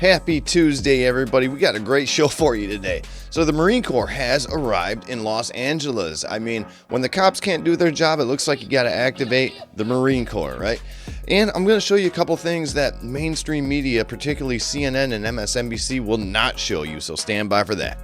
Happy Tuesday, everybody. We got a great show for you today. So the Marine Corps has arrived in Los Angeles. I mean, when the cops can't do their job, it looks like you got to activate the Marine Corps, right? And I'm going to show you a couple things that mainstream media, particularly CNN and MSNBC, will not show you. So stand by for that.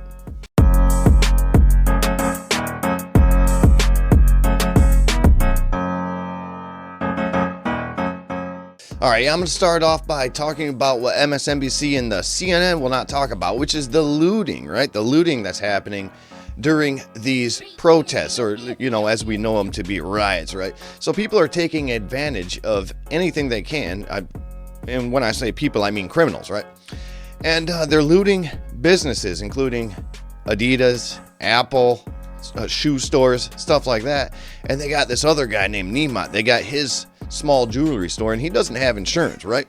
All right, I'm going to start off by talking about what MSNBC and the CNN will not talk about, which is the looting, right? The looting that's happening during these protests, or, you know, as we know them to be riots, right? So people are taking advantage of anything they can. And when I say people, I mean criminals, right? And they're looting businesses, including Adidas, Apple, shoe stores, stuff like that. And they got this other guy named Niemann. They got his small jewelry store, and he doesn't have insurance, right?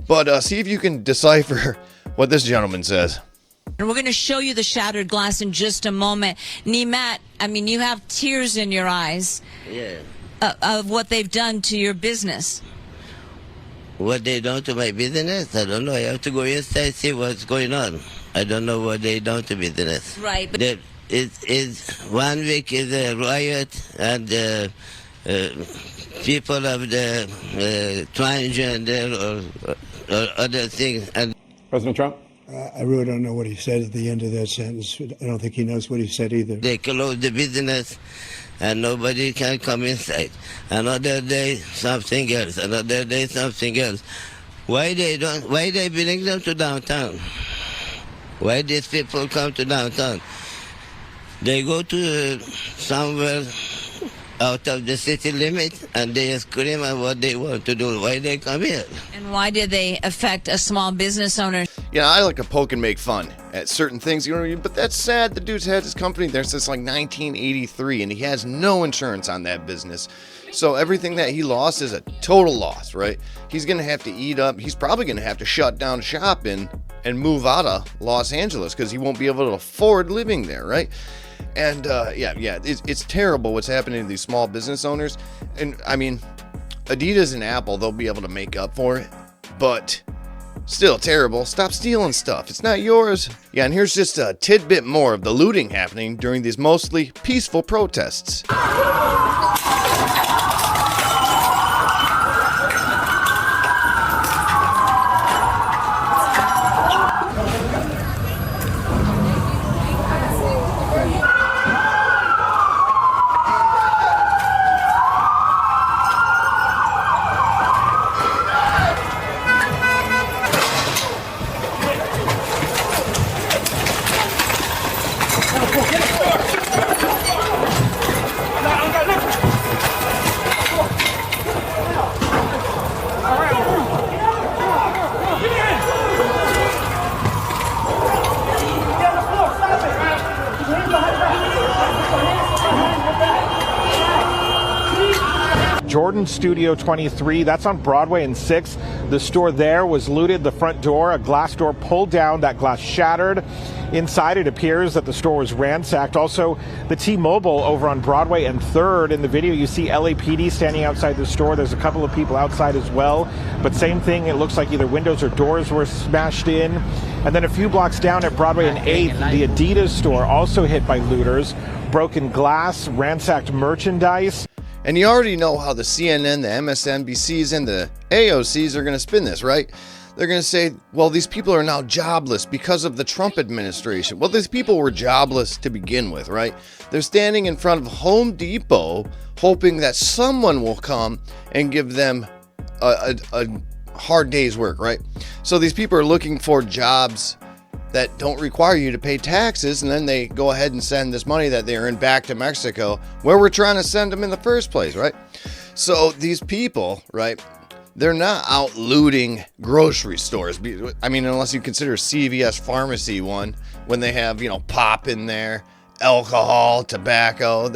But see if you can decipher what this gentleman says. And we're going to show you the shattered glass in just a moment. Niemann, I mean, you have tears in your eyes. Yeah. Of what they've done to your business. What they done to my business? I don't know. I have to go inside see what's going on. I don't know what they done to business. Right. But it's 1 week is a riot, and people of the transgender or other things. And President Trump? I really don't know what he said at the end of that sentence. I don't think he knows what he said either. They close the business and nobody can come inside. Another day, something else. Another day, something else. Why they bring them to downtown? Why these people come to downtown? They go to somewhere out of the city limit and they scream at what they want to do. Why they come here? And why did they affect a small business owner? You know, I like to poke and make fun at certain things, you know, but that's sad. The dude's had his company there since like 1983, and he has no insurance on that business. So everything that he lost is a total loss, right? He's going to have to eat up. He's probably going to have to shut down shop and move out of Los Angeles because he won't be able to afford living there, right? And it's terrible what's happening to these small business owners. And I mean, Adidas and Apple, they'll be able to make up for it, but still terrible. Stop stealing stuff. It's not yours. Yeah, and here's just a tidbit more of the looting happening during these mostly peaceful protests. Jordan Studio 23, that's on Broadway and 6th. The store there was looted, the front door, a glass door pulled down, that glass shattered. Inside, it appears that the store was ransacked. Also, the T-Mobile over on Broadway and 3rd. In the video, you see LAPD standing outside the store. There's a couple of people outside as well. But same thing, it looks like either windows or doors were smashed in. And then a few blocks down at Broadway and 8th, the Adidas store also hit by looters. Broken glass, ransacked merchandise. And you already know how the CNN, the MSNBCs, and the AOCs are going to spin this, right? They're going to say, well, these people are now jobless because of the Trump administration. Well, these people were jobless to begin with, right? They're standing in front of Home Depot hoping that someone will come and give them a hard day's work, right? So these people are looking for jobs that don't require you to pay taxes, and then they go ahead and send this money that they earn back to Mexico, where we're trying to send them in the first place, right? So these people, right, they're not out looting grocery stores. I mean, unless you consider CVS Pharmacy one, when they have, you know, pop in there, alcohol, tobacco.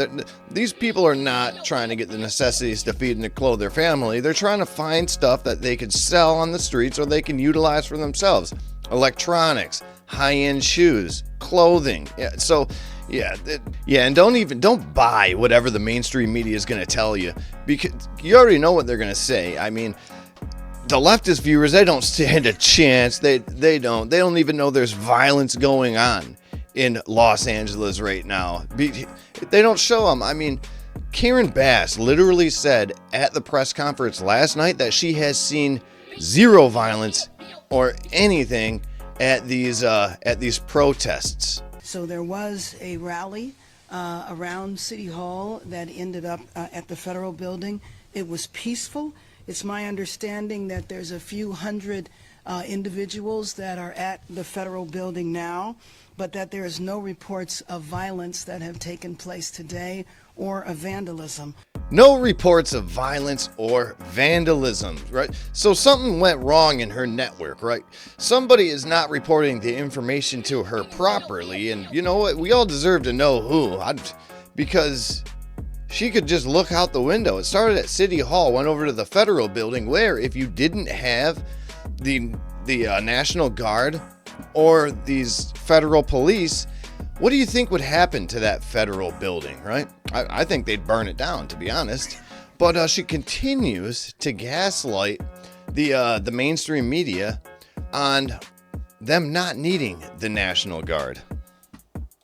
These people are not trying to get the necessities to feed and to clothe their family. They're trying to find stuff that they could sell on the streets or they can utilize for themselves. Electronics, high-end shoes, clothing. Yeah, so and don't buy whatever the mainstream media is going to tell you, because you already know what they're going to say. I mean, the leftist viewers, they don't stand a chance. They don't even know there's violence going on in Los Angeles right now. They don't show them. I mean, Karen Bass literally said at the press conference last night that she has seen zero violence or anything at these protests. So there was a rally around City Hall that ended up at the federal building. It was peaceful. It's my understanding that there's a few hundred individuals that are at the federal building now, but that there is no reports of violence that have taken place today or of vandalism. No reports of violence or vandalism, right? So something went wrong in her network, right? Somebody is not reporting the information to her properly, and you know what? We all deserve to know who, because she could just look out the window. It started at City Hall, went over to the federal building, where if you didn't have the National Guard or these federal police, what do you think would happen to that federal building, right? I think they'd burn it down, to be honest. But she continues to gaslight the mainstream media on them not needing the National Guard.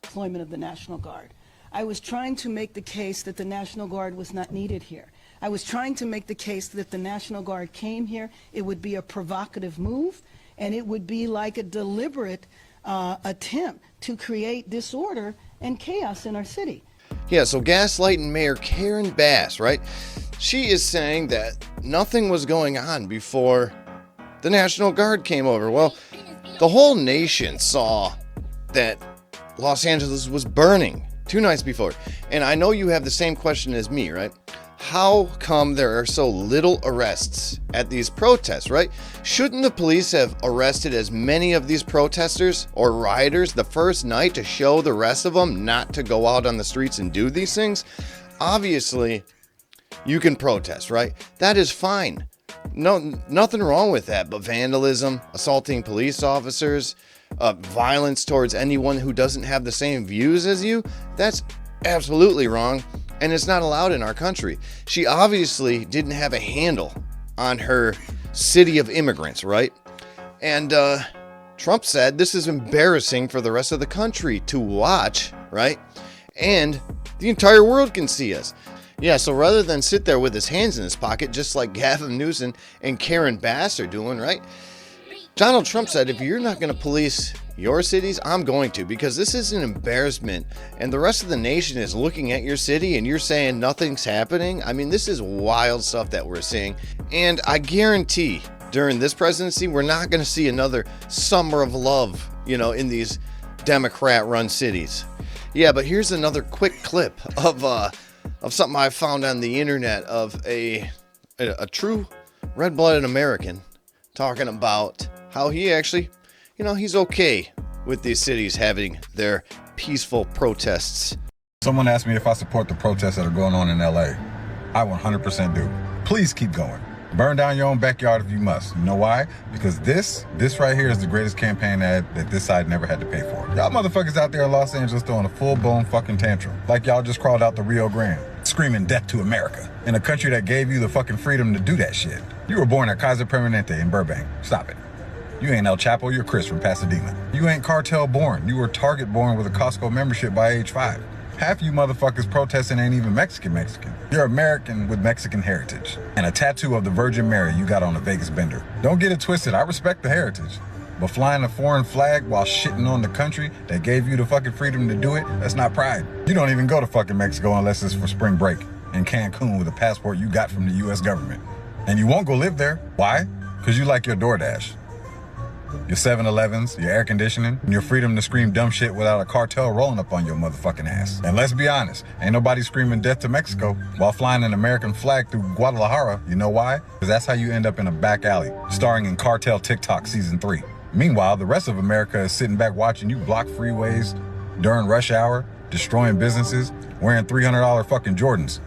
Deployment of the National Guard. I was trying to make the case that the National Guard was not needed here. I was trying to make the case that if the National Guard came here, it would be a provocative move, and it would be like a deliberate attempt to create disorder and chaos in our city. Yeah, so gaslighting Mayor Karen Bass, right? She is saying that nothing was going on before the National Guard came over. Well, the whole nation saw that Los Angeles was burning 2 nights before. And I know you have the same question as me, right? How come there are so little arrests at these protests, right? Shouldn't the police have arrested as many of these protesters or rioters the first night to show the rest of them not to go out on the streets and do these things? Obviously, you can protest, right? That is fine. No, nothing wrong with that, but vandalism, assaulting police officers, violence towards anyone who doesn't have the same views as you, that's absolutely wrong. And it's not allowed in our country. She obviously didn't have a handle on her city of immigrants, right? And Trump said this is embarrassing for the rest of the country to watch, right? And the entire world can see us. Yeah, so rather than sit there with his hands in his pocket, just like Gavin Newsom and Karen Bass are doing, right? Donald Trump said, if you're not going to police your cities, I'm going to, because this is an embarrassment and the rest of the nation is looking at your city and you're saying nothing's happening. I mean, this is wild stuff that we're seeing. And I guarantee during this presidency, we're not going to see another summer of love, in these Democrat-run cities. Yeah, but here's another quick clip of something I found on the internet of a true red-blooded American talking about how he actually, he's okay with these cities having their peaceful protests. Someone asked me if I support the protests that are going on in LA. I 100% do. Please keep going. Burn down your own backyard if you must. You know why? Because this right here is the greatest campaign ad that this side never had to pay for. Y'all motherfuckers out there in Los Angeles throwing a full-blown fucking tantrum. Like y'all just crawled out the Rio Grande, screaming death to America, in a country that gave you the fucking freedom to do that shit. You were born at Kaiser Permanente in Burbank. Stop it. You ain't El Chapo, you're Chris from Pasadena. You ain't cartel born. You were Target born with a Costco membership by age 5. Half you motherfuckers protesting ain't even Mexican. You're American with Mexican heritage. And a tattoo of the Virgin Mary you got on a Vegas bender. Don't get it twisted, I respect the heritage. But flying a foreign flag while shitting on the country that gave you the fucking freedom to do it, that's not pride. You don't even go to fucking Mexico unless it's for spring break in Cancun with a passport you got from the US government. And you won't go live there. Why? Because you like your DoorDash, your 7-Elevens, your air conditioning, and your freedom to scream dumb shit without a cartel rolling up on your motherfucking ass. And let's be honest, ain't nobody screaming death to Mexico while flying an American flag through Guadalajara. You know why? Because that's how you end up in a back alley, starring in Cartel TikTok Season 3. Meanwhile, the rest of America is sitting back watching you block freeways during rush hour, destroying businesses, wearing $300 fucking Jordans,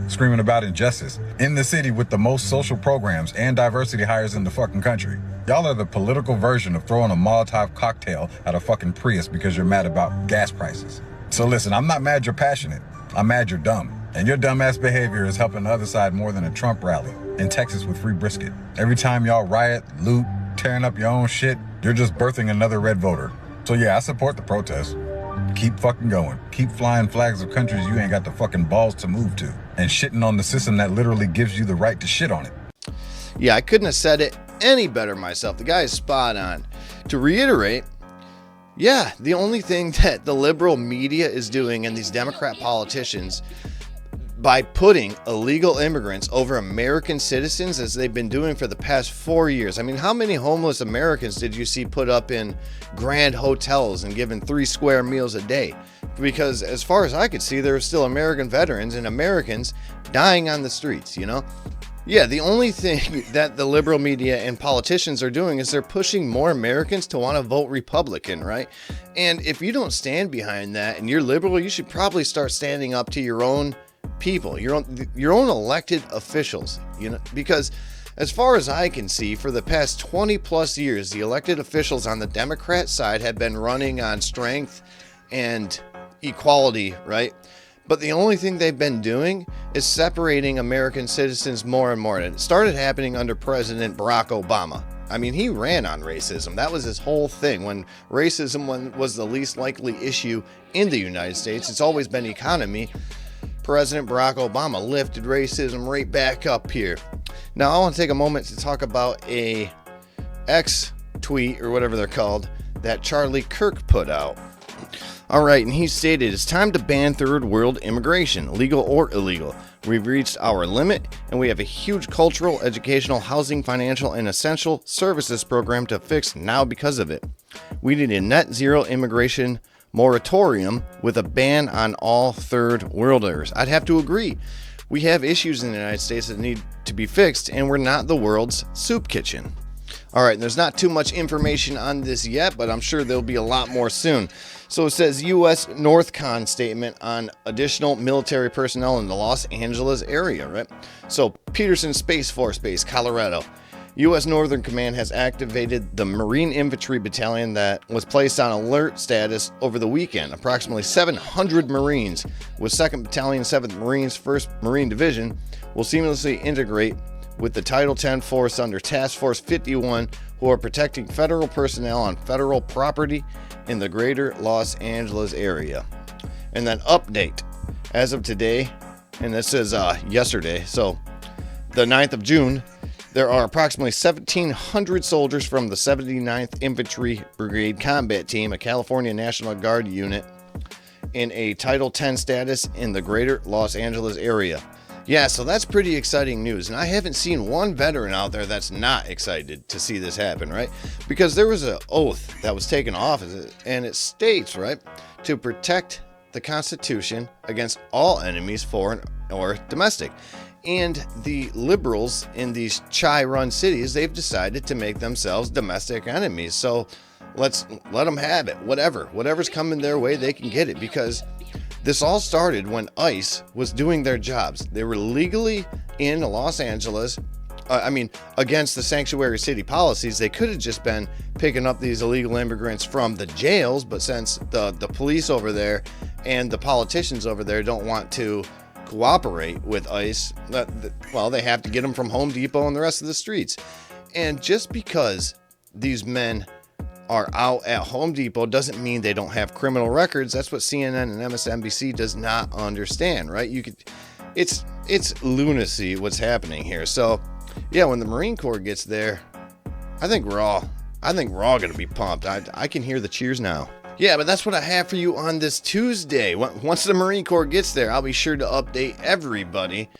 screaming about injustice, in the city with the most social programs and diversity hires in the fucking country. Y'all are the political version of throwing a Molotov cocktail at a fucking Prius because you're mad about gas prices. So listen, I'm not mad you're passionate. I'm mad you're dumb. And your dumbass behavior is helping the other side more than a Trump rally. in Texas with free brisket. Every time y'all riot, loot, tearing up your own shit, you're just birthing another red voter. So yeah, I support the protest. Keep fucking going. Keep flying flags of countries you ain't got the fucking balls to move to. And shitting on the system that literally gives you the right to shit on it. Yeah, I couldn't have said it any better myself. The guy is spot on. To reiterate, yeah, the only thing that the liberal media is doing and these Democrat politicians by putting illegal immigrants over American citizens, as they've been doing for the past 4 years. I mean, how many homeless Americans did you see put up in grand hotels and given 3 square meals a day? Because as far as I could see, there were still American veterans and Americans dying on the streets, you know? Yeah, the only thing that the liberal media and politicians are doing is they're pushing more Americans to want to vote Republican, right? And if you don't stand behind that and you're liberal, you should probably start standing up to your own people, your own elected officials, you know, because as far as I can see, for the past 20 plus years, the elected officials on the Democrat side have been running on strength and equality, right? But the only thing they've been doing is separating American citizens more and more. And it started happening under President Barack Obama. I mean, he ran on racism. That was his whole thing. When racism was the least likely issue in the United States, it's always been economy. President Barack Obama lifted racism right back up here. Now, I want to take a moment to talk about a X tweet, or whatever they're called, that Charlie Kirk put out. All right, and he stated, it's time to ban third world immigration, legal or illegal. We've reached our limit, and we have a huge cultural, educational, housing, financial, and essential services program to fix now because of it. We need a net zero immigration moratorium with a ban on all third worlders. I'd have to agree. We have issues in the United States that need to be fixed, and we're not the world's soup kitchen. All right, there's not too much information on this yet, but I'm sure there'll be a lot more soon. So it says U.S. NORTHCON statement on additional military personnel in the Los Angeles area, right? So Peterson Space Force Base, Colorado. U.S. Northern Command has activated the Marine Infantry Battalion that was placed on alert status over the weekend. Approximately 700 Marines with 2nd Battalion, 7th Marines, 1st Marine Division will seamlessly integrate with the Title 10 force under Task Force 51, who are protecting federal personnel on federal property in the greater Los Angeles area. And then update, as of today, and this is yesterday, so the 9th of June, there are approximately 1,700 soldiers from the 79th Infantry Brigade Combat Team, a California National Guard unit, in a Title 10 status in the greater Los Angeles area. Yeah, so that's pretty exciting news, and I haven't seen one veteran out there that's not excited to see this happen, right? Because there was an oath that was taken off, and it states, right, to protect the Constitution against all enemies, foreign or domestic. And the liberals in these chai-run cities, they've decided to make themselves domestic enemies. So let's let them have it. Whatever's coming their way, they can get it, because this all started when ICE was doing their jobs. They were legally in Los Angeles. Against the sanctuary city policies. They could have just been picking up these illegal immigrants from the jails, but since the police over there and the politicians over there don't want to cooperate with ICE, well, they have to get them from Home Depot and the rest of the streets. And just because these men are out at Home Depot doesn't mean they don't have criminal records. That's what CNN and MSNBC does not understand, right? It's lunacy what's happening here. So yeah, when the Marine Corps gets there, I think we're all going to be pumped. I can hear the cheers now. Yeah, but that's what I have for you on this Tuesday. Once the Marine Corps gets there, I'll be sure to update everybody.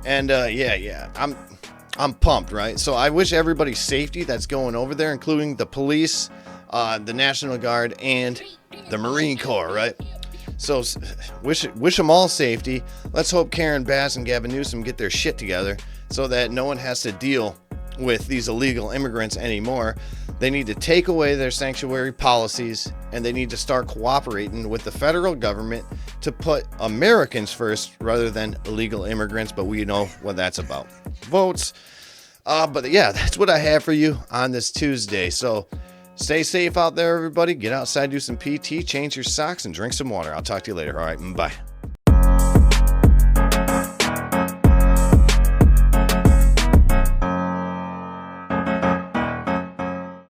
And I'm pumped, right? So I wish everybody safety that's going over there, including the police, the National Guard, and the Marine Corps, right? So wish them all safety. Let's hope Karen Bass and Gavin Newsom get their shit together so that no one has to deal with these illegal immigrants anymore. They need to take away their sanctuary policies, and they need to start cooperating with the federal government to put Americans first rather than illegal immigrants. But we know what that's about. Votes. But yeah, that's what I have for you on this Tuesday. So stay safe out there, everybody. Get outside, do some PT, change your socks, and drink some water. I'll talk to you later. All right, bye.